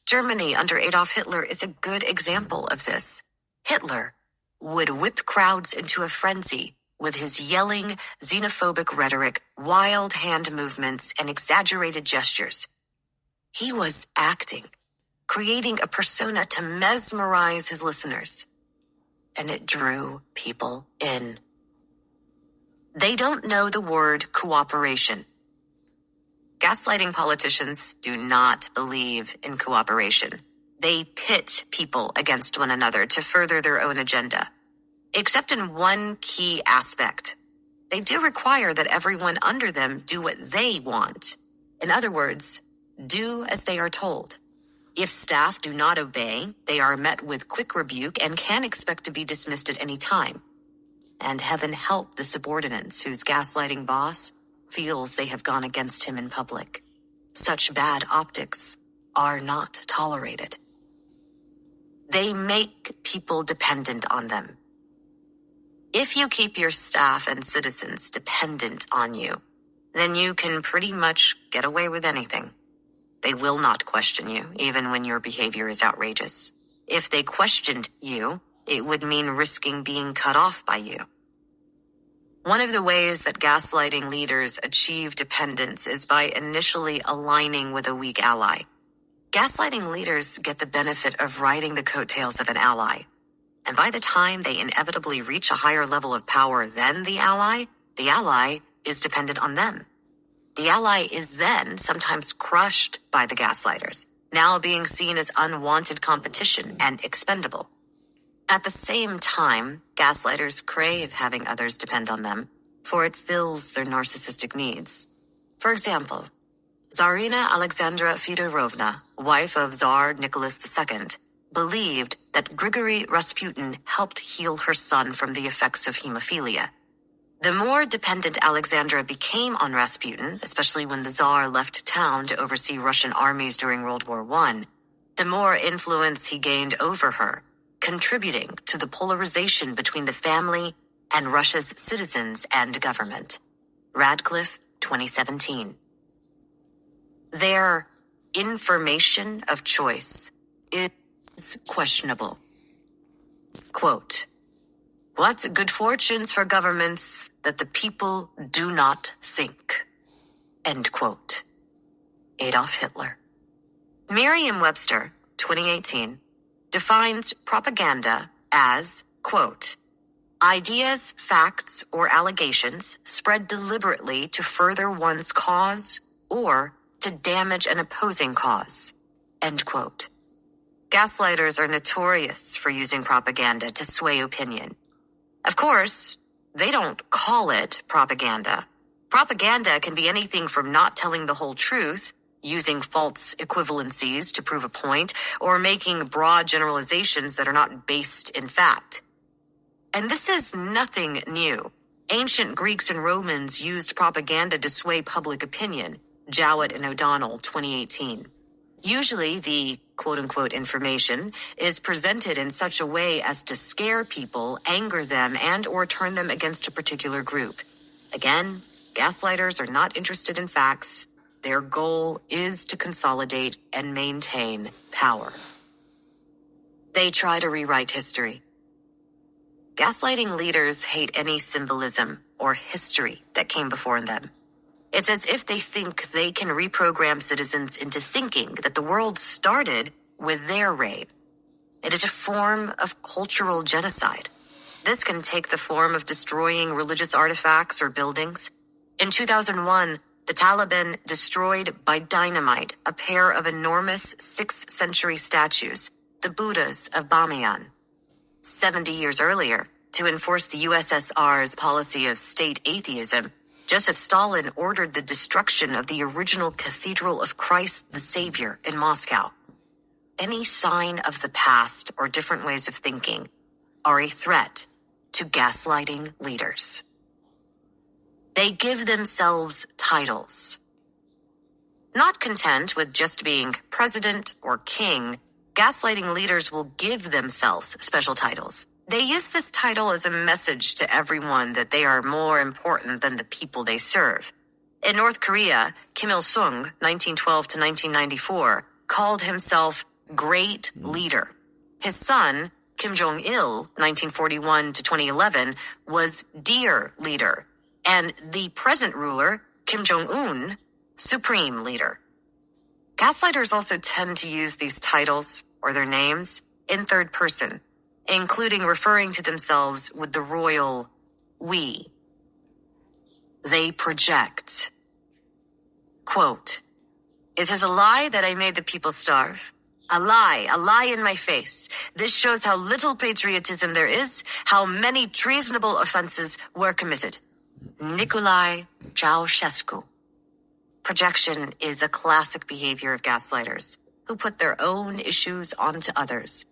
S18: Germany under Adolf Hitler is a good example of this. Hitler would whip crowds into a frenzy with his yelling, xenophobic rhetoric, wild hand movements, and exaggerated gestures. He was acting, creating a persona to mesmerize his listeners, and it drew people in. They don't know the word cooperation. Gaslighting politicians do not believe in cooperation. They pit people against one another to further their own agenda. Except in one key aspect. They do require that everyone under them do what they want. In other words, do as they are told. If staff do not obey, they are met with quick rebuke and can expect to be dismissed at any time. And heaven help the subordinates whose gaslighting boss feels they have gone against him in public. Such bad optics are not tolerated. They make people dependent on them. If you keep your staff and citizens dependent on you, then you can pretty much get away with anything. They will not question you, even when your behavior is outrageous. If they questioned you, it would mean risking being cut off by you. One of the ways that gaslighting leaders achieve dependence is by initially aligning with a weak ally. Gaslighting leaders get the benefit of riding the coattails of an ally. And by the time they inevitably reach a higher level of power than the ally is dependent on them. The ally is then sometimes crushed by the gaslighters, now being seen as unwanted competition and expendable. At the same time, gaslighters crave having others depend on them, for it fills their narcissistic needs. For example, Tsarina Alexandra Fedorovna, wife of Tsar Nicholas II, believed that Grigory Rasputin helped heal her son from the effects of hemophilia. The more dependent Alexandra became on Rasputin, especially when the Tsar left town to oversee Russian armies during World War I, the more influence he gained over her, contributing to the polarization between the family and Russia's citizens and government. Radcliffe, 2017. Their information of choice is questionable. Quote, "What good fortunes for governments that the people do not think." End quote. Adolf Hitler. Merriam-Webster, 2018, defines propaganda as, quote, "Ideas, facts, or allegations spread deliberately to further one's cause or to damage an opposing cause." End quote. Gaslighters are notorious for using propaganda to sway opinion. Of course, they don't call it propaganda. Propaganda can be anything from not telling the whole truth, using false equivalencies to prove a point, or making broad generalizations that are not based in fact. And this is nothing new. Ancient Greeks and Romans used propaganda to sway public opinion. Jowett and O'Donnell, 2018. Usually, the quote-unquote information is presented in such a way as to scare people, anger them, and or turn them against a particular group. Again, gaslighters are not interested in facts. Their goal is to consolidate and maintain power. They try to rewrite history. Gaslighting leaders hate any symbolism or history that came before them. It's as if they think they can reprogram citizens into thinking that the world started with their reign. It is a form of cultural genocide. This can take the form of destroying religious artifacts or buildings. In 2001, the Taliban destroyed by dynamite a pair of enormous 6th century statues, the Buddhas of Bamiyan. 70 years earlier, to enforce the USSR's policy of state atheism, Joseph Stalin ordered the destruction of the original Cathedral of Christ the Savior in Moscow. Any sign of the past or different ways of thinking are a threat to gaslighting leaders. They give themselves titles. Not content with just being president or king, gaslighting leaders will give themselves special titles. They use this title as a message to everyone that they are more important than the people they serve. In North Korea, Kim Il-sung, 1912 to 1994, called himself Great Leader. His son, Kim Jong-il, 1941 to 2011, was Dear Leader. And the present ruler, Kim Jong-un, Supreme Leader. Gaslighters also tend to use these titles, or their names, in third person, including referring to themselves with the royal we. They project. Quote, "It is a lie that I made the people starve. A lie in my face. This shows how little patriotism there is, how many treasonable offenses were committed." Nicolae Ceausescu. Projection is a classic behavior of gaslighters, who put their own issues onto others.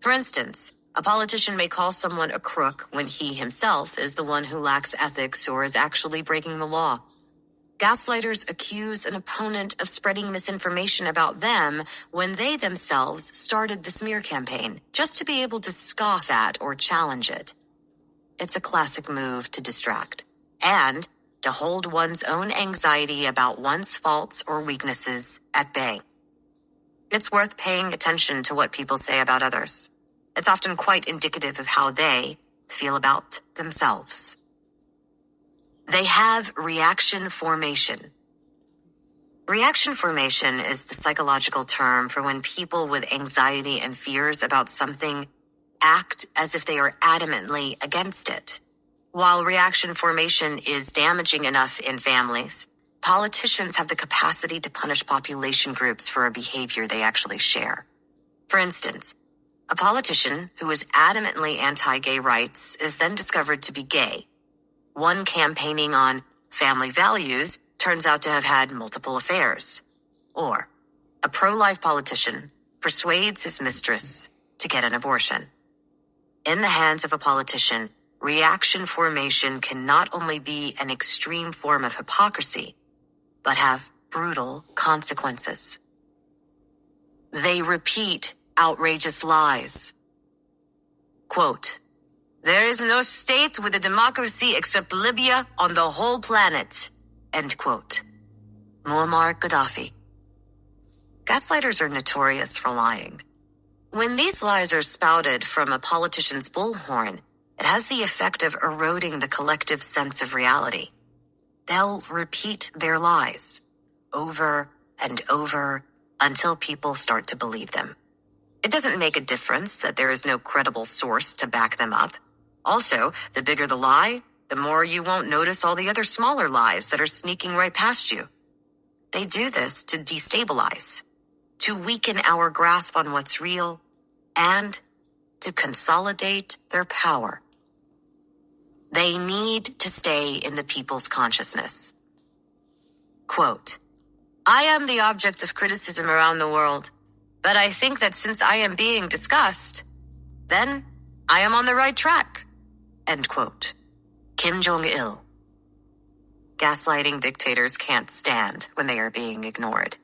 S18: For instance, a politician may call someone a crook when he himself is the one who lacks ethics or is actually breaking the law. Gaslighters accuse an opponent of spreading misinformation about them when they themselves started the smear campaign, just to be able to scoff at or challenge it. it's a classic move to distract and to hold one's own anxiety about one's faults or weaknesses at bay. It's worth paying attention to what people say about others. It's often quite indicative of how they feel about themselves. They have reaction formation. Reaction formation is the psychological term for when people with anxiety and fears about something act as if they are adamantly against it. While reaction formation is damaging enough in families, politicians have the capacity to punish population groups for a behavior they actually share. For instance, a politician who is adamantly anti-gay rights is then discovered to be gay. One campaigning on family values turns out to have had multiple affairs. Or a pro-life politician persuades his mistress to get an abortion. In the hands of a politician, reaction formation can not only be an extreme form of hypocrisy, but have brutal consequences. They repeat outrageous lies. Quote, "There is no state with a democracy except Libya on the whole planet." End quote. Muammar Gaddafi. Gaslighters are notorious for lying. When these lies are spouted from a politician's bullhorn, it has the effect of eroding the collective sense of reality. They'll repeat their lies over and over until people start to believe them. It doesn't make a difference that there is no credible source to back them up. Also, the bigger the lie, the more you won't notice all the other smaller lies that are sneaking right past you. They do this to destabilize, to weaken our grasp on what's real, and to consolidate their power. They need to stay in the people's consciousness. Quote, "I am the object of criticism around the world, but I think that since I am being discussed, then I am on the right track." End quote. Kim Jong-il. Gaslighting dictators can't stand when they are being ignored.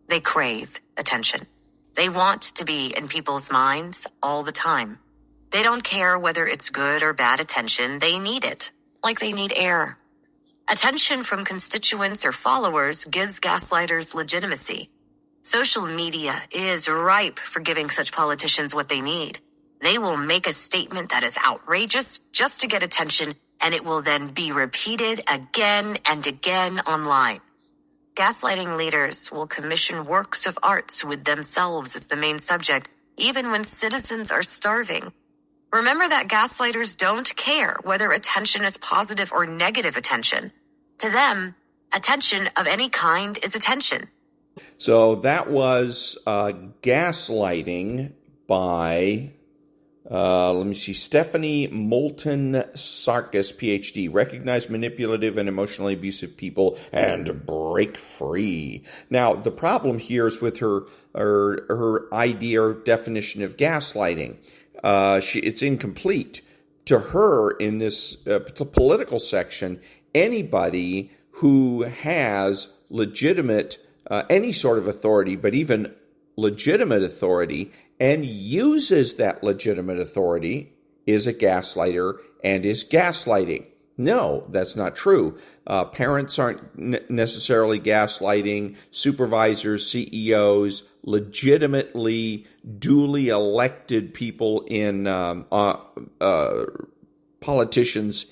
S18: They crave attention. They want to be in people's minds all the time. They don't care whether it's good or bad attention. They need it, like they need air. Attention from constituents or followers gives gaslighters legitimacy. Social media is ripe for giving such politicians what they need. They will make a statement that is outrageous just to get attention, and it will then be repeated again and again online. Gaslighting leaders will commission works of arts with themselves as the main subject, even when citizens are starving. Remember that gaslighters don't care whether attention is positive or negative attention. To them, attention of any kind is attention.
S1: So that was Gaslighting by, Stephanie Moulton Sarkis, PhD, Recognize Manipulative and Emotionally Abusive People and Break Free. Now, the problem here is with her idea or definition of gaslighting. It's incomplete. To her, in this political section, anybody who has legitimate, any sort of authority, but even legitimate authority, and uses that legitimate authority is a gaslighter and is gaslighting. No, that's not true. Parents aren't necessarily gaslighting. Supervisors, CEOs, legitimately, duly elected people in politicians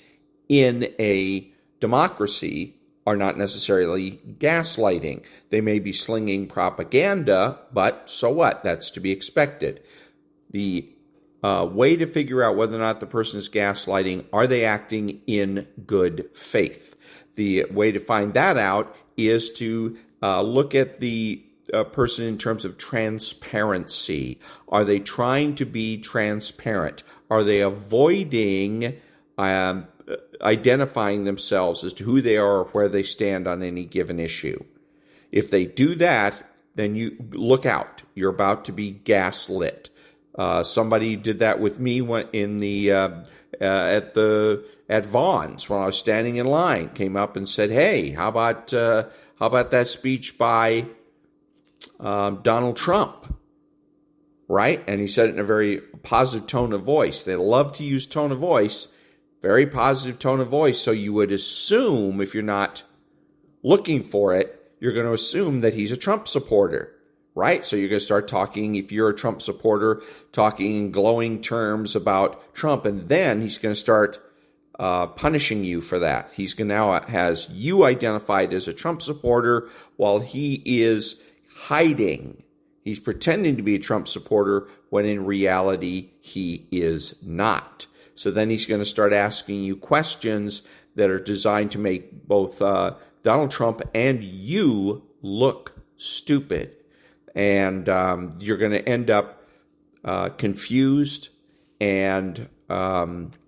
S1: in a democracy are not necessarily gaslighting. They may be slinging propaganda, but so what? That's to be expected. The way to figure out whether or not the person is gaslighting, are they acting in good faith? The way to find that out is to look at the person in terms of transparency. Are they trying to be transparent? Are they avoiding identifying themselves as to who they are or where they stand on any given issue? If they do that, then you look out. You're about to be gaslit. Somebody did that with me in the at Vaughn's when I was standing in line. Came up and said, "Hey, how about that speech by Donald Trump?" Right? And he said it in a very positive tone of voice. They love to use tone of voice Very positive tone of voice. So you would assume, if you're not looking for it, you're going to assume that he's a Trump supporter, right? So you're going to start talking, if you're a Trump supporter, talking in glowing terms about Trump, and then he's going to start punishing you for that. He's going to now has you identified as a Trump supporter while he is hiding. He's pretending to be a Trump supporter when in reality he is not. So then he's going to start asking you questions that are designed to make both Donald Trump and you look stupid. And you're going to end up confused and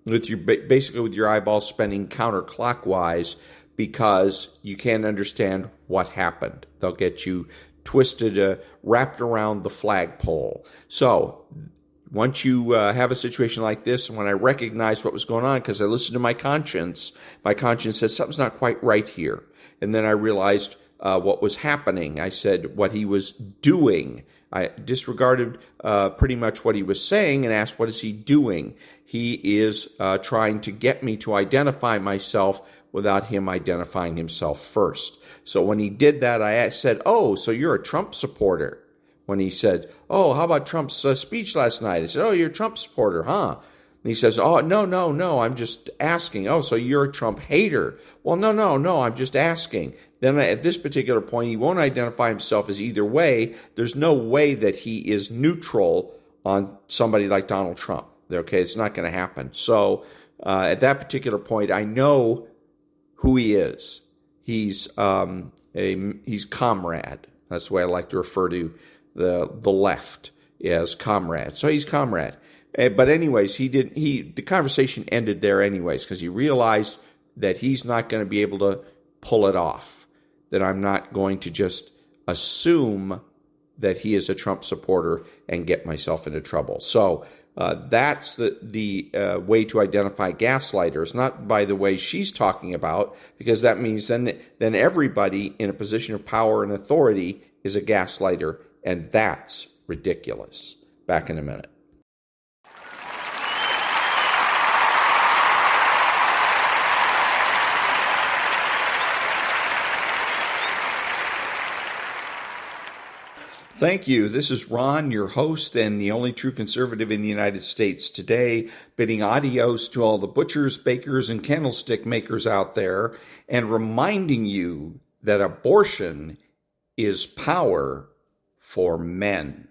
S1: basically with your eyeballs spinning counterclockwise because you can't understand what happened. They'll get you twisted, wrapped around the flagpole. So once you have a situation like this, when I recognized what was going on, because I listened to my conscience says something's not quite right here. And then I realized what was happening. I said what he was doing. I disregarded pretty much what he was saying and asked, what is he doing? He is trying to get me to identify myself without him identifying himself first. So when he did that, I said, oh, so you're a Trump supporter. When he said, oh, how about Trump's speech last night? I said, oh, you're a Trump supporter, huh? And he says, oh, no, I'm just asking. Oh, so you're a Trump hater. Well, no, I'm just asking. Then at this particular point, he won't identify himself as either way. There's no way that he is neutral on somebody like Donald Trump. Okay, it's not going to happen. So at that particular point, I know who he is. He's comrade. That's the way I like to refer to the left as comrade. So he's comrade. But anyways, the conversation ended there anyways, because he realized that he's not going to be able to pull it off, that I'm not going to just assume that he is a Trump supporter and get myself into trouble. So that's the way to identify gaslighters, not by the way she's talking about, because that means then everybody in a position of power and authority is a gaslighter, and that's ridiculous. Back in a minute. Thank you. This is Ron, your host and the only true conservative in the United States today, bidding adios to all the butchers, bakers, and candlestick makers out there, and reminding you that abortion is power for men.